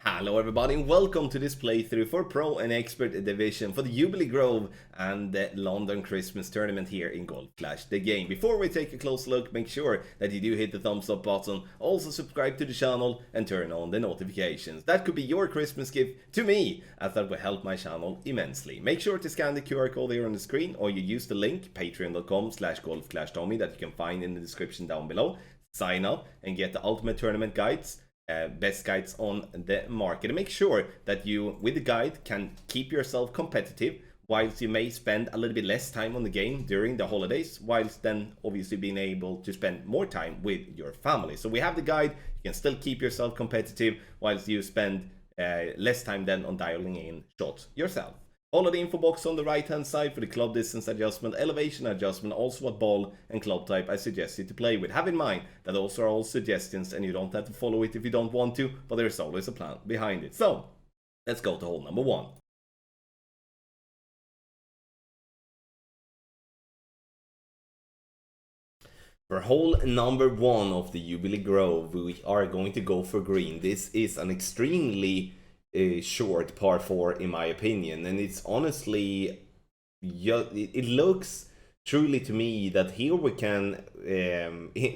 Hello everybody and welcome to this playthrough for Pro and Expert Division for the Jubille Grove and the London Christmas Tournament here in Golf Clash the game. Before we take a close look, make sure that you do hit the thumbs up button, also subscribe to the channel and turn on the notifications. That could be your Christmas gift to me, as that will help my channel immensely. Make sure to scan the QR code here on the screen, or you use the link patreon.com/golfclashtommy that you can find in the description down below. Sign up and get the ultimate tournament guides. Best guides on the market, and make sure that you with the guide can keep yourself competitive whilst you may spend a little bit less time on the game during the holidays, whilst then obviously being able to spend more time with your family. So we have the guide, you can still keep yourself competitive whilst you spend less time then on dialing in shots yourself. Follow the info box on the right hand side for the club distance adjustment, elevation adjustment, also what ball and club type I suggest you to play with. Have in mind that those are all suggestions and you don't have to follow it if you don't want to, but there's always a plan behind it. So, let's go to hole number 1. For hole number 1 of the Jubille Grove, we are going to go for green. This is an extremely short par 4 in my opinion, and it's honestly, it looks truly to me that here we can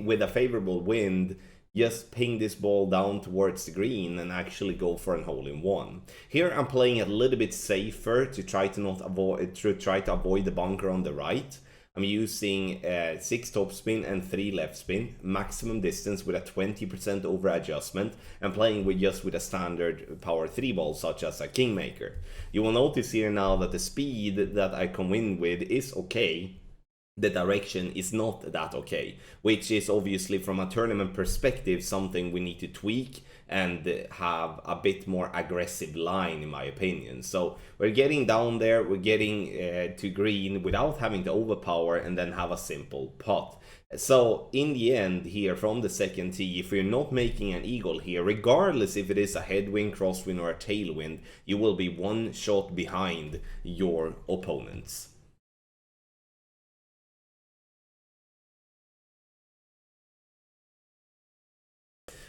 with a favorable wind just ping this ball down towards the green and actually go for an hole-in-one. Here I'm playing a little bit safer to try to avoid the bunker on the right. I'm using 6 topspin and 3 left spin, maximum distance with a 20% over adjustment, and playing with a standard power 3 ball such as a Kingmaker. You will notice here now that the speed that I come in with is okay. The direction is not that okay, which is obviously from a tournament perspective something we need to tweak and have a bit more aggressive line in my opinion. So we're getting down there, we're getting to green without having to overpower and then have a simple putt. So in the end here from the second tee, if you're not making an eagle here, regardless if it is a headwind, crosswind or a tailwind, you will be one shot behind your opponents.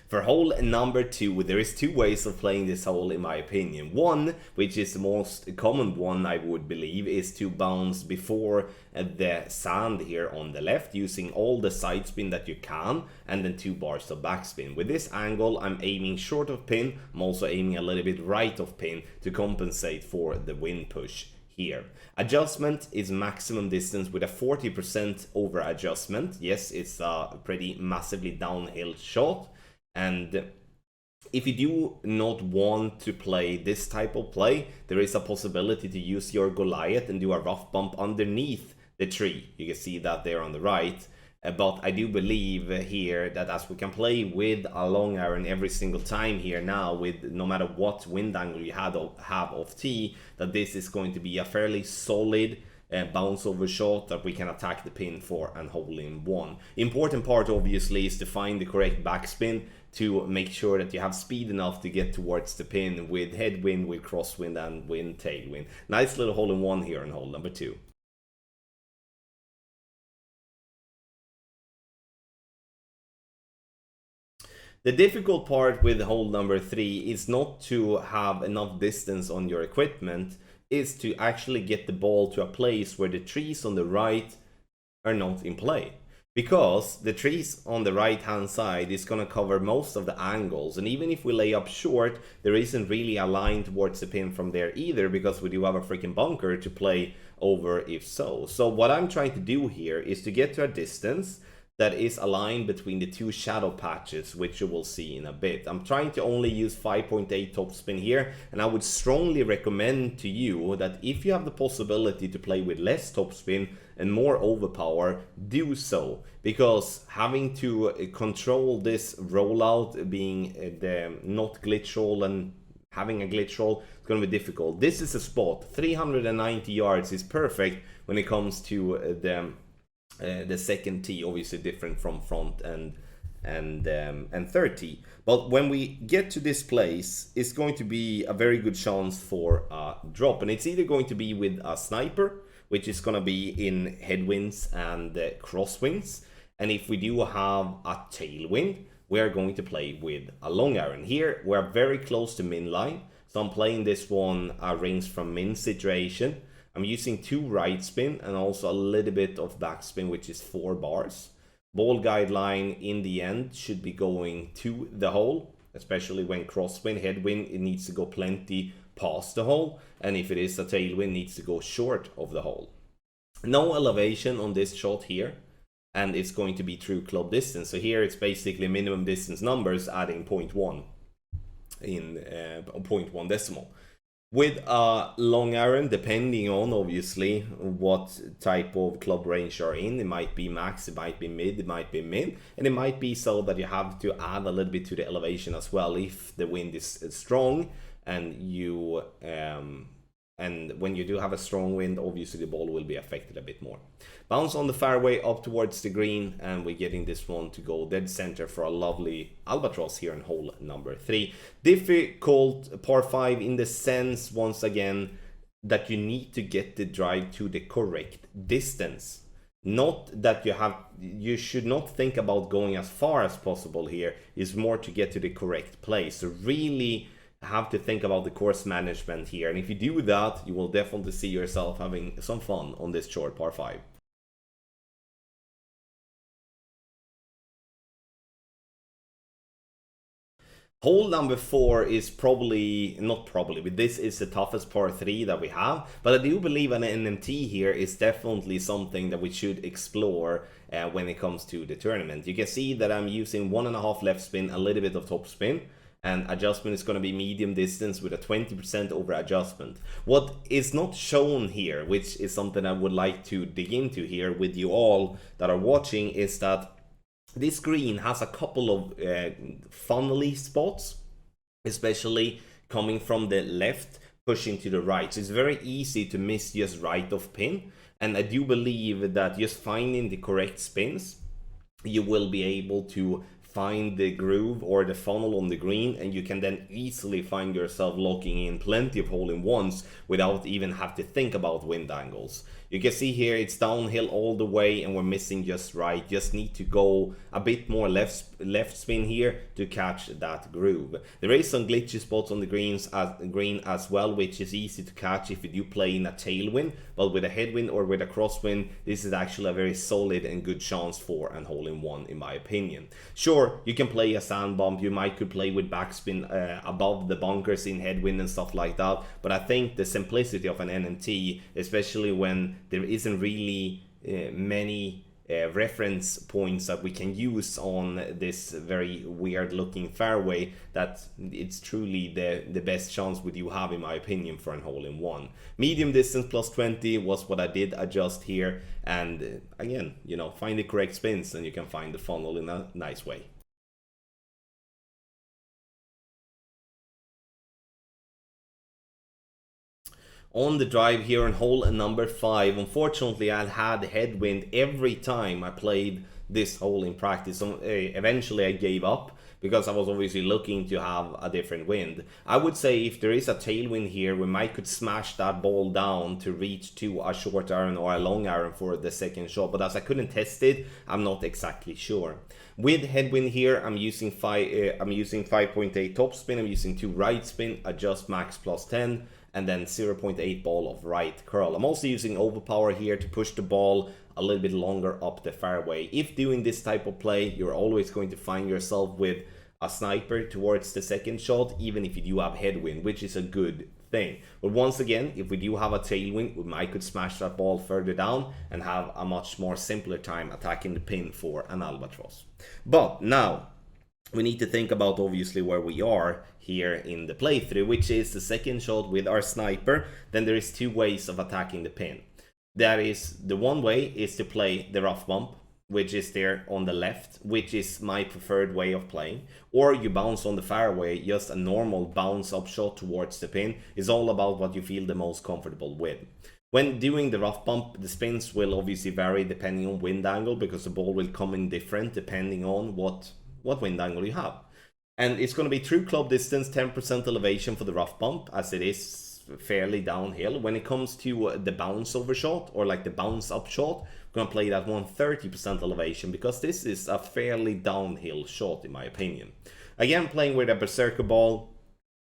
For hole number 2, there is 2 ways of playing this hole in my opinion. One, which is the most common one I would believe, is to bounce before the sand here on the left, using all the side spin that you can, and then 2 bars of backspin. With this angle, I'm aiming short of pin, I'm also aiming a little bit right of pin to compensate for the wind push here. Adjustment is maximum distance with a 40% over adjustment. Yes, it's a pretty massively downhill shot. And if you do not want to play this type of play, there is a possibility to use your Goliath and do a rough bump underneath the tree. You can see that there on the right. But I do believe here that as we can play with a long iron every single time here now, with no matter what wind angle you have off tee, that this is going to be a fairly solid bounce over shot that we can attack the pin for and hole-in-one. Important part obviously is to find the correct backspin to make sure that you have speed enough to get towards the pin with headwind, with crosswind and wind tailwind. Nice little hole-in-one here in hole number 2. The difficult part with hole number 3 is not to have enough distance on your equipment, is to actually get the ball to a place where the trees on the right are not in play. Because the trees on the right hand side is going to cover most of the angles, and even if we lay up short, there isn't really a line towards the pin from there either, because we do have a freaking bunker to play over if so. So what I'm trying to do here is to get to a distance that is aligned between the 2 shadow patches, which you will see in a bit. I'm trying to only use 5.8 topspin here, and I would strongly recommend to you that if you have the possibility to play with less topspin and more overpower, do so, because having to control this rollout, being the not glitch roll and having a glitch roll, it's going to be difficult. This is a spot, 390 yards is perfect when it comes to the second tee, obviously different from front and third tee. But when we get to this place, it's going to be a very good chance for a drop, and it's either going to be with a sniper, which is going to be in headwinds and crosswinds, and if we do have a tailwind, we are going to play with a long iron. Here we're very close to min line, so I'm playing this one rings from min situation. I'm using 2 right spin and also a little bit of backspin, which is 4 bars. Ball guideline in the end should be going to the hole, especially when crosswind, headwind, it needs to go plenty past the hole, and if it is a tailwind, it needs to go short of the hole. No elevation on this shot here, and it's going to be true club distance. So here it's basically minimum distance numbers adding 0.1 in 0.1 decimal. With a long iron, depending on obviously what type of club range you're in, it might be max, it might be mid, it might be min, and it might be so that you have to add a little bit to the elevation as well if the wind is strong, and you and when you do have a strong wind, obviously the ball will be affected a bit more. Bounce on the fairway up towards the green, and we're getting this one to go dead center for a lovely albatross here in hole number 3. Difficult par 5 in the sense, once again, that you need to get the drive to the correct distance. Not that you should not think about going as far as possible here. It's more to get to the correct place. So really have to think about the course management here, and if you do that, you will definitely see yourself having some fun on this short par 5. Hole number 4 is but this is the toughest par 3 that we have, but I do believe an NMT here is definitely something that we should explore when it comes to the tournament. You can see that I'm using 1.5 left spin, a little bit of top spin, and adjustment is going to be medium distance with a 20% over adjustment. What is not shown here, which is something I would like to dig into here with you all that are watching, is that this green has a couple of funnely spots, especially coming from the left, pushing to the right. So it's very easy to miss just right of pin, and I do believe that just finding the correct spins, you will be able to find the groove or the funnel on the green, and you can then easily find yourself locking in plenty of hole-in-ones without even have to think about wind angles. You can see here it's downhill all the way and we're missing just right. Just need to go a bit more left spin here to catch that groove. There is some glitchy spots on the green as well, which is easy to catch if you do play in a tailwind, but with a headwind or with a crosswind, this is actually a very solid and good chance for an hole-in-one in my opinion. Sure, you can play a sand bump, you could play with backspin above the bunkers in headwind and stuff like that, but I think the simplicity of an NMT, especially when there isn't really many reference points that we can use on this very weird looking fairway, that it's truly the best chance would you have in my opinion for an hole-in-one. Medium distance plus 20 was what I did adjust here, and again, you know, find the correct spins and you can find the funnel in a nice way. On the drive here on hole number 5, unfortunately I had headwind every time I played this hole in practice. So, eventually I gave up because I was obviously looking to have a different wind. I would say if there is a tailwind here, we might could smash that ball down to reach to a short iron or a long iron for the second shot, but as I couldn't test it, I'm not exactly sure. With headwind here, I'm using 5.8 top spin, I'm using 2 right spin, adjust max plus 10, and then 0.8 ball of right curl. I'm also using overpower here to push the ball a little bit longer up the fairway. If doing this type of play, you're always going to find yourself with a sniper towards the second shot, even if you do have headwind, which is a good thing. But once again, if we do have a tailwind, we might could smash that ball further down and have a much more simpler time attacking the pin for an albatross. But now we need to think about obviously where we are here in the playthrough, which is the second shot with our sniper. Then there is 2 ways of attacking the pin. That is, the one way is to play the rough bump, which is there on the left, which is my preferred way of playing. Or you bounce on the fairway, just a normal bounce up shot towards the pin. Is all about what you feel the most comfortable with. When doing the rough bump, the spins will obviously vary depending on wind angle, because the ball will come in different depending on what wind angle you have. And it's going to be true club distance, 10% elevation for the rough bump, as it is fairly downhill. When it comes to the bounce over shot, or like the bounce up shot, we're going to play that 130% elevation because this is a fairly downhill shot in my opinion. Again, playing with a Berserker ball.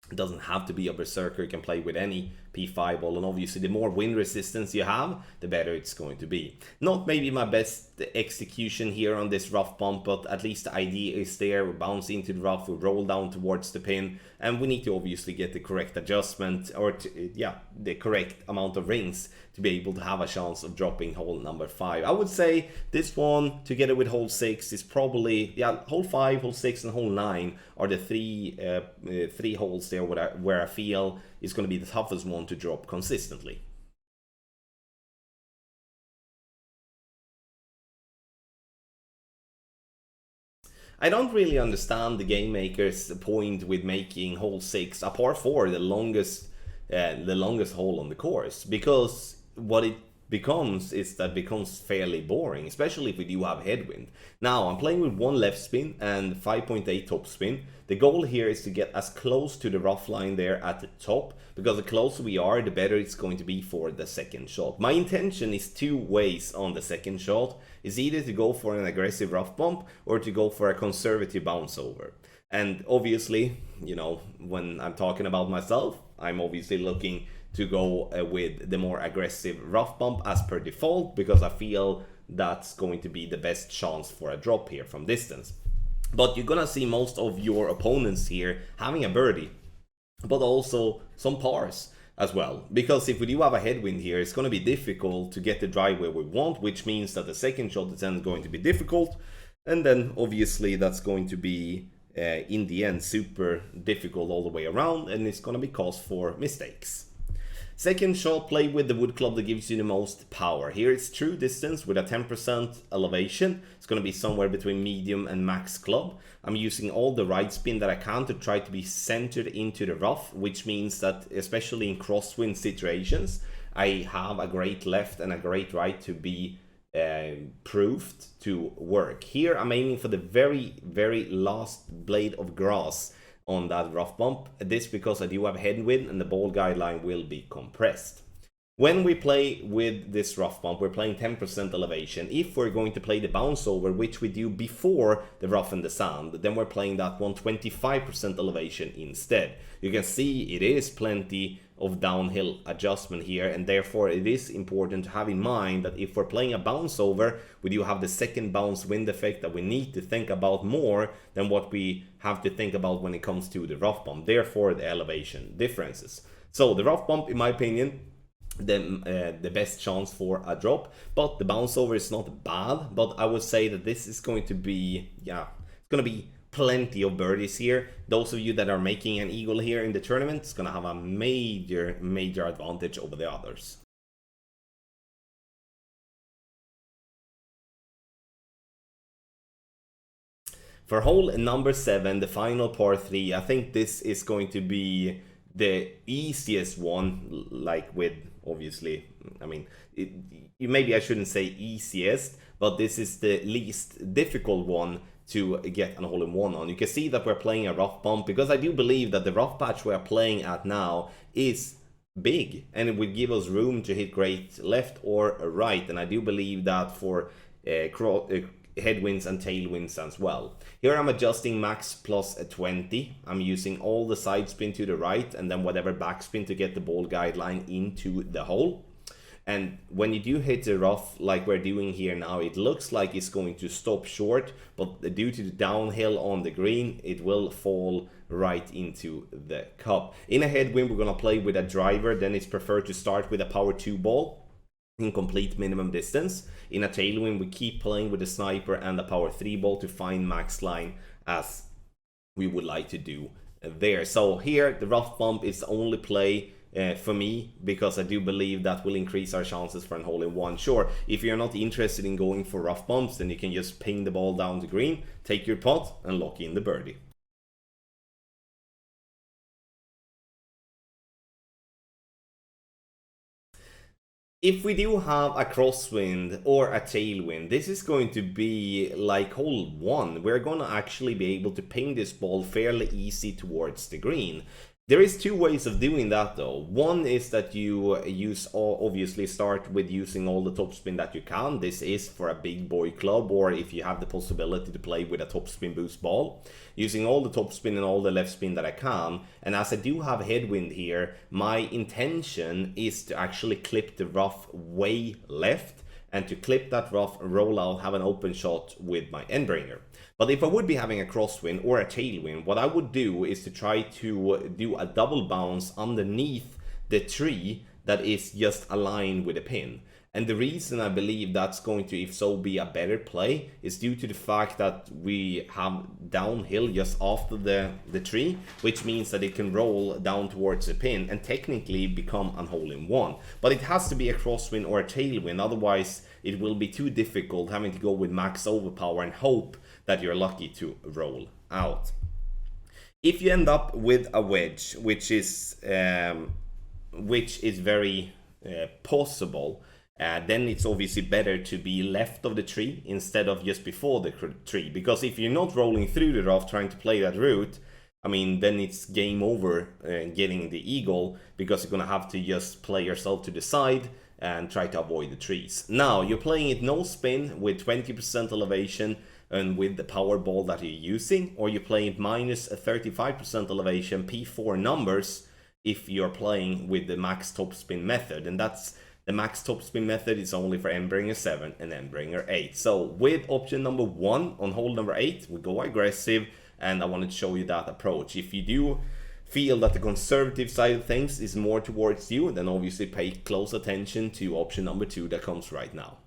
It doesn't have to be a Berserker, you can play with any P5 ball, and obviously the more wind resistance you have, the better it's going to be. Not maybe my best execution here on this rough bump, but at least the idea is there. We bounce into the rough, we roll down towards the pin, and we need to obviously get the correct adjustment, or the correct amount of rings to be able to have a chance of dropping hole number 5. I would say this one, together with hole 6, is probably, hole 5, hole 6, and hole 9 are the three holes there where I feel is going to be the toughest one to drop consistently. I don't really understand the game maker's point with making hole 6 a par 4 the longest hole on the course, because what it becomes is that becomes fairly boring, especially if we do have headwind. Now I'm playing with 1 left spin and 5.8 top spin. The goal here is to get as close to the rough line there at the top, because the closer we are, the better it's going to be for the second shot. My intention is 2 ways on the second shot. It's either to go for an aggressive rough bump or to go for a conservative bounce over. And obviously, you know, when I'm talking about myself, I'm obviously looking to go with the more aggressive rough bump as per default, because I feel that's going to be the best chance for a drop here from distance. But you're gonna see most of your opponents here having a birdie, but also some pars as well, because if we do have a headwind here, it's going to be difficult to get the drive where we want, which means that the second shot is then going to be difficult, and then obviously that's going to be in the end super difficult all the way around, and it's going to be cause for mistakes. Second shot, play with the wood club that gives you the most power. Here it's true distance with a 10% elevation. It's going to be somewhere between medium and max club. I'm using all the right spin that I can to try to be centered into the rough, which means that especially in crosswind situations, I have a great left and a great right to be proved to work. Here I'm aiming for the very, very last blade of grass on that rough bump. This because I do have headwind and the ball guideline will be compressed. When we play with this rough bump, we're playing 10% elevation. If we're going to play the bounce over, which we do before the rough and the sand, then we're playing that 125% elevation instead. You can see it is plenty of downhill adjustment here, and therefore it is important to have in mind that if we're playing a bounce over, we do have the second bounce wind effect that we need to think about more than what we have to think about when it comes to the rough bump, therefore the elevation differences. So the rough bump, in my opinion, the best chance for a drop, but the bounce over is not bad, but I would say that this is going to be, it's going to be plenty of birdies here. Those of you that are making an eagle here in the tournament, it's going to have a major advantage over the others. For hole number 7, the final par 3, I think this is going to be the easiest one, like with, obviously, I mean, maybe I shouldn't say easiest, but this is the least difficult one to get an hole-in-one on. You can see that we're playing a rough bump, because I do believe that the rough patch we're playing at now is big, and it would give us room to hit great left or right, and I do believe that for headwinds and tailwinds as well. Here I'm adjusting max plus 20. I'm using all the side spin to the right and then whatever backspin to get the ball guideline into the hole. And when you do hit the rough like we're doing here now, it looks like it's going to stop short, but due to the downhill on the green, it will fall right into the cup. In a headwind, we're going to play with a driver, then it's preferred to start with a power 2 ball in complete minimum distance. In a tailwind, we keep playing with the sniper and the power 3 ball to find max line, as we would like to do there. So here, the rough bump is the only play for me, because I do believe that will increase our chances for an hole-in-one. Sure, if you're not interested in going for rough bumps, then you can just ping the ball down to green, take your putt, and lock in the birdie. If we do have a crosswind or a tailwind, this is going to be like hole 1. We're going to actually be able to ping this ball fairly easy towards the green. There is two ways of doing that though. One is that you obviously start with using all the topspin that you can. This is for a big boy club, or if you have the possibility to play with a topspin boost ball. Using all the topspin and all the left spin that I can. And as I do have headwind here, my intention is to actually clip the rough way left, and to clip that rough, roll out, have an open shot with my endbringer. But if I would be having a crosswind or a tailwind, what I would do is to try to do a double bounce underneath the tree that is just aligned with a pin. And the reason I believe that's going to, if so, be a better play is due to the fact that we have downhill just after the tree, which means that it can roll down towards the pin and technically become a hole-in-one. But it has to be a crosswind or a tailwind, otherwise it will be too difficult having to go with max overpower and hope that you're lucky to roll out. If you end up with a wedge, which is very possible, then it's obviously better to be left of the tree instead of just before the tree. Because if you're not rolling through the rough trying to play that route, I mean, then it's game over getting the eagle, because you're gonna have to just play yourself to the side and try to avoid the trees. Now, you're playing it no spin with 20% elevation and with the power ball that you're using, or you play it minus a 35% elevation P4 numbers if you're playing with the max topspin method. And that's the max topspin method is only for Endbringer 7 and Endbringer 8. So with option number 1 on hole number 8, we go aggressive, and I wanted to show you that approach. If you do feel that the conservative side of things is more towards you, then obviously pay close attention to option number 2 that comes right now.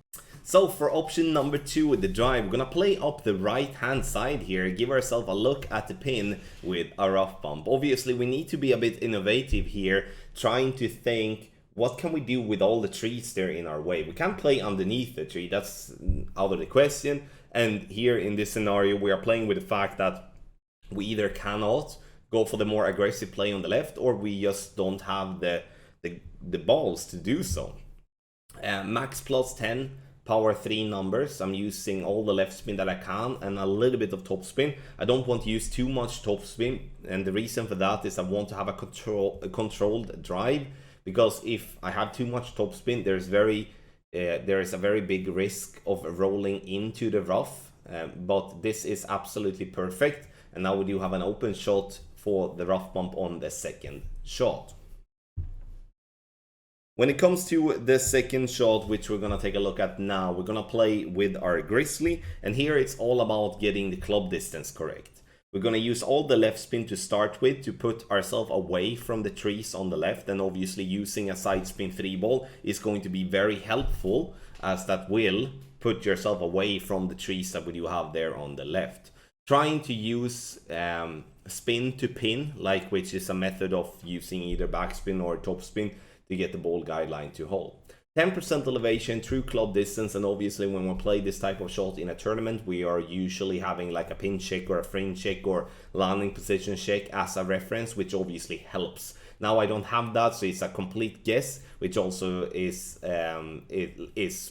So for option number 2 with the drive, we're gonna play up the right hand side here, give ourselves a look at the pin with a rough bump. Obviously we need to be a bit innovative here, trying to think, what can we do with all the trees there in our way? We can't play underneath the tree, that's out of the question. And here in this scenario, we are playing with the fact that we either cannot go for the more aggressive play on the left, or we just don't have the balls to do so. Max plus 10, power 3 numbers. I'm using all the left spin that I can and a little bit of top spin. I don't want to use too much top spin, and the reason for that is I want to have a controlled drive, because if I have too much top spin, there is a very big risk of rolling into the rough. But this is absolutely perfect, and now we do have an open shot for the rough bump on the second shot. When it comes to the second shot, which we're gonna take a look at now, we're gonna play with our grizzly, and here it's all about getting the club distance correct. We're gonna use all the left spin to start with to put ourselves away from the trees on the left, and obviously using a side spin 3 ball is going to be very helpful, as that will put yourself away from the trees that we do have there on the left. Trying to use spin to pin, which is a method of using either backspin or topspin to get the ball guideline to hole. 10% elevation, true club distance, and obviously when we play this type of shot in a tournament, we are usually having like a pin check or a fringe check or landing position check as a reference, which obviously helps. Now I don't have that, so it's a complete guess, which also is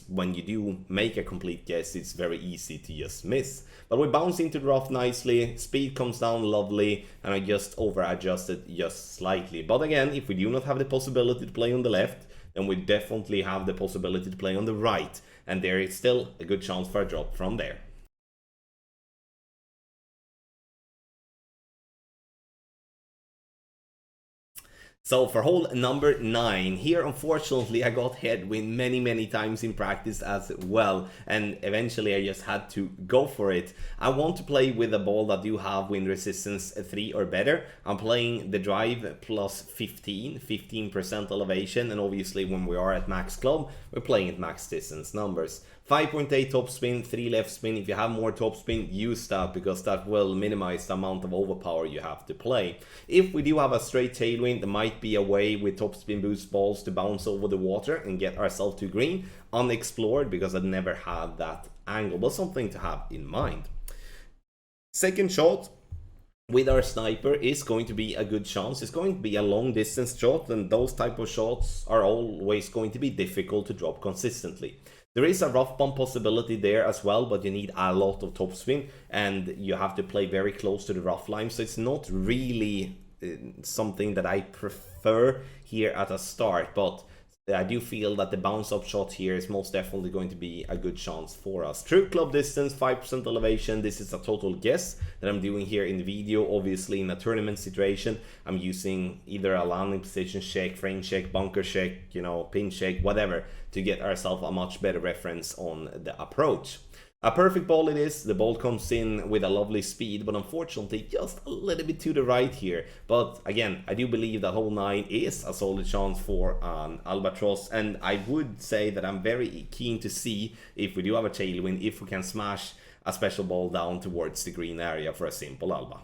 when you do make a complete guess, it's very easy to just miss. But we bounce into the rough nicely, speed comes down lovely, and I just over adjusted just slightly. But again, if we do not have the possibility to play on the left, then we definitely have the possibility to play on the right, and there is still a good chance for a drop from there. So for hole number 9, here unfortunately I got headwind many times in practice as well, and eventually I just had to go for it. I want to play with a ball that do have wind resistance 3 or better. I'm playing the drive plus 15% elevation, and obviously when we are at max club, we're playing at max distance numbers. 5.8 top spin, 3 left spin. If you have more top spin, use that, because that will minimize the amount of overpower you have to play. If we do have a straight tailwind, there might be a way with top spin boost balls to bounce over the water and get ourselves to green. Unexplored, because I never had that angle, but something to have in mind. Second shot with our sniper is going to be a good chance. It's going to be a long distance shot, and those type of shots are always going to be difficult to drop consistently. There is a rough bump possibility there as well, but you need a lot of topspin and you have to play very close to the rough line, so it's not really something that I prefer here at the start, but I do feel that the bounce up shot here is most definitely going to be a good chance for us. True club distance, 5% elevation. This is a total guess that I'm doing here in the video. Obviously, in a tournament situation, I'm using either a landing position shake, frame shake, bunker shake, you know, pin shake, whatever, to get ourselves a much better reference on the approach. A perfect ball it is. The ball comes in with a lovely speed, but unfortunately just a little bit to the right here. But again, I do believe that hole 9 is a solid chance for an albatross, and I would say that I'm very keen to see if we do have a tailwind, if we can smash a special ball down towards the green area for a simple alba.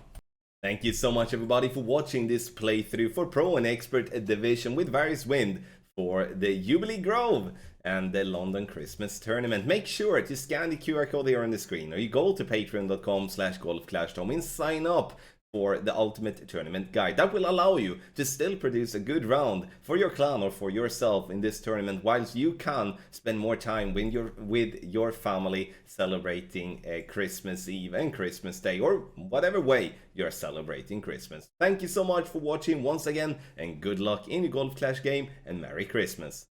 Thank you so much everybody for watching this playthrough for Pro and Expert Division with various wind for the Jubille Grove and the London Christmas Tournament. Make sure to scan the QR code here on the screen, or you go to patreon.com/golfclashtom and sign up for the ultimate tournament guide. That will allow you to still produce a good round for your clan or for yourself in this tournament, whilst you can spend more time with your family celebrating Christmas Eve and Christmas Day, or whatever way you're celebrating Christmas. Thank you so much for watching once again, and good luck in your Golf Clash game, and Merry Christmas.